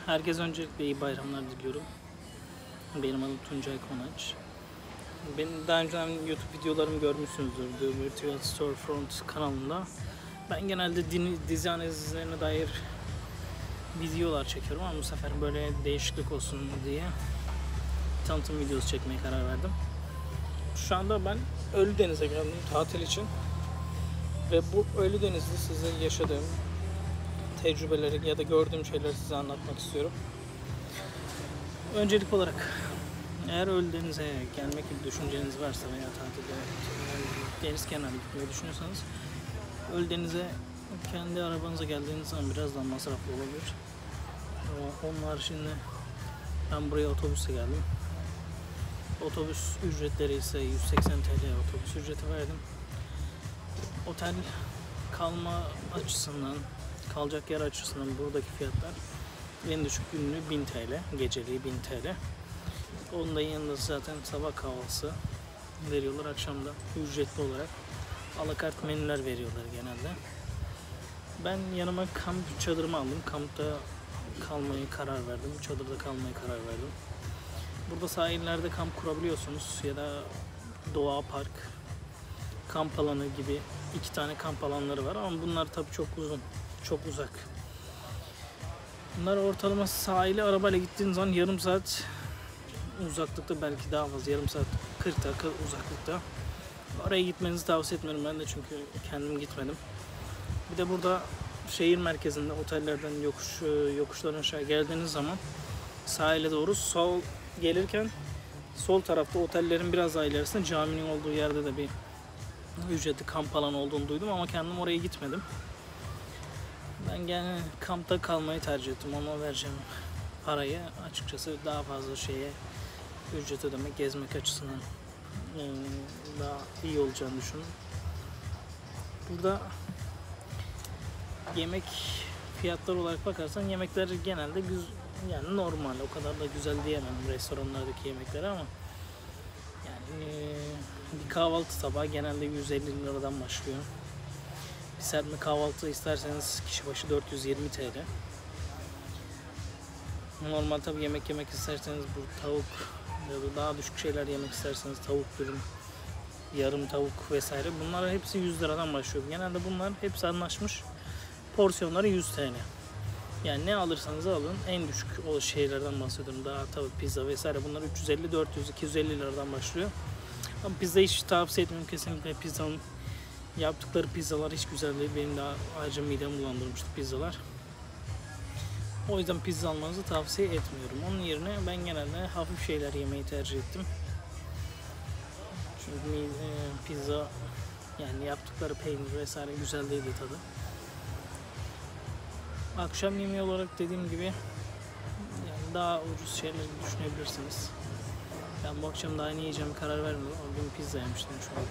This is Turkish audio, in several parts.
Herkese öncelikle iyi bayramlar diliyorum. Benim adım Tuncay Konaç. Benim daha önceden YouTube videolarımı görmüşsünüzdür. The Virtual Storefront kanalında. Ben genelde dizi analizlerine dair videolar çekiyorum ama bu sefer böyle değişiklik olsun diye tanıtım videosu çekmeye karar verdim. Şu anda ben Ölüdeniz'e geldim tatil için. Ve bu Ölüdeniz'de size yaşadığım tecrübeleri ya da gördüğüm şeyleri size anlatmak istiyorum. Öncelik olarak eğer Ölüdeniz'e gelmek gibi düşünceniz varsa veya tatilde deniz kenarı gitmeyi düşünüyorsanız Ölüdeniz'e kendi arabanıza geldiğiniz zaman biraz daha masraflı olabilir. Onun haricinde ben buraya otobüse geldim. Otobüs ücretleri ise 180 TL otobüs ücreti verdim. Otel kalma açısından, kalacak yer açısından buradaki fiyatlar en düşük günlüğü 1000 TL, geceliği 1000 TL. Onun da yanında zaten sabah kahvaltısı veriyorlar, akşamda ücretli olarak alakart menüler veriyorlar genelde. Ben yanıma kamp çadırımı aldım. Kampta kalmayı karar verdim. Çadırda kalmayı karar verdim. Burada sahillerde kamp kurabiliyorsunuz ya da doğa park, kamp alanı gibi 2 tane kamp alanları var ama bunlar tabii çok uzun, çok uzak. Bunlar ortalama sahile arabayla gittiğiniz zaman yarım saat uzaklıkta, belki daha fazla, yarım saat 40 dakika uzaklıkta. Oraya gitmenizi tavsiye etmiyorum ben de, çünkü kendim gitmedim. Bir de burada şehir merkezinde otellerden yokuştan aşağı geldiğiniz zaman sahile doğru sol gelirken sol tarafta otellerin biraz daha ilerisinde caminin olduğu yerde de bir ücretli kamp alanı olduğunu duydum ama kendim oraya gitmedim. Ben gene kampta kalmayı tercih ettim. Ona vereceğim parayı açıkçası daha fazla şeye ücret ödemek, gezmek açısından daha iyi olacağını düşündüm. Burada yemek fiyatları olarak bakarsan yemekler genelde yani normal, o kadar da güzel diyemem restoranlardaki yemekleri ama yani bir kahvaltı tabağı genelde 150 liradan başlıyor. Bir serpme kahvaltı isterseniz kişi başı 420 TL. Normal tabi yemek isterseniz bu tavuk ya da daha düşük şeyler yemek isterseniz tavuk dürüm, yarım tavuk vesaire, bunlar hepsi 100 liradan başlıyor. Genelde bunlar hepsi anlaşmış. Porsiyonları 100 TL. Yani ne alırsanız alın, en düşük o şeylerden bahsediyorum. Daha tabi pizza vesaire, bunlar 350, 400, 250 liradan başlıyor. Ama pizza hiç tavsiye etmiyorum kesinlikle. Pizzanın yaptıkları pizzalar hiç güzel değil. Benim daha ayrıca midemi bulandırmıştı pizzalar. O yüzden pizza almanızı tavsiye etmiyorum. Onun yerine ben genelde hafif şeyler yemeyi tercih ettim. Çünkü pizza, yani yaptıkları peynir vesaire güzel değildi tadı. Akşam yemeği olarak dediğim gibi yani daha ucuz şeyler düşünebilirsiniz. Ben bu akşam daha ne yiyeceğimi karar vermiyorum. O gün pizza yemiştim şu an.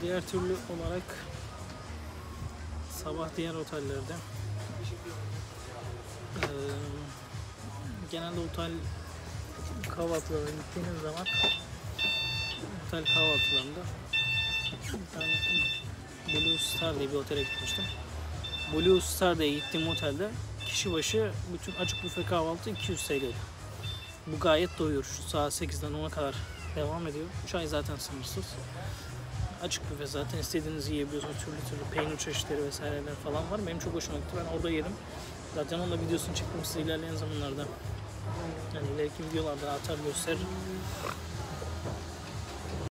Diğer türlü olarak sabah diğer otellerde genelde otel kahvaltılarına gittiğiniz zaman otel kahvaltılarında bir tane Blue Star diye bir otele gitmiştim. Blue Star diye gittiğim otelde kişi başı bütün açık büfe kahvaltı 200 TL'ydi. Bu gayet doyuyor. Saat 8'den 10'a kadar devam ediyor. Çay zaten sınırsız. Açık büfe zaten, istediğinizi yiyebiliyorsunuz. Türlü peynir çeşitleri vesaireler falan var. Benim çok hoşuma gitti. Ben orada yedim. Zaten onun da videosunu çektim size ilerleyen zamanlarda. Yani ileriki videolarda atar gösteririm.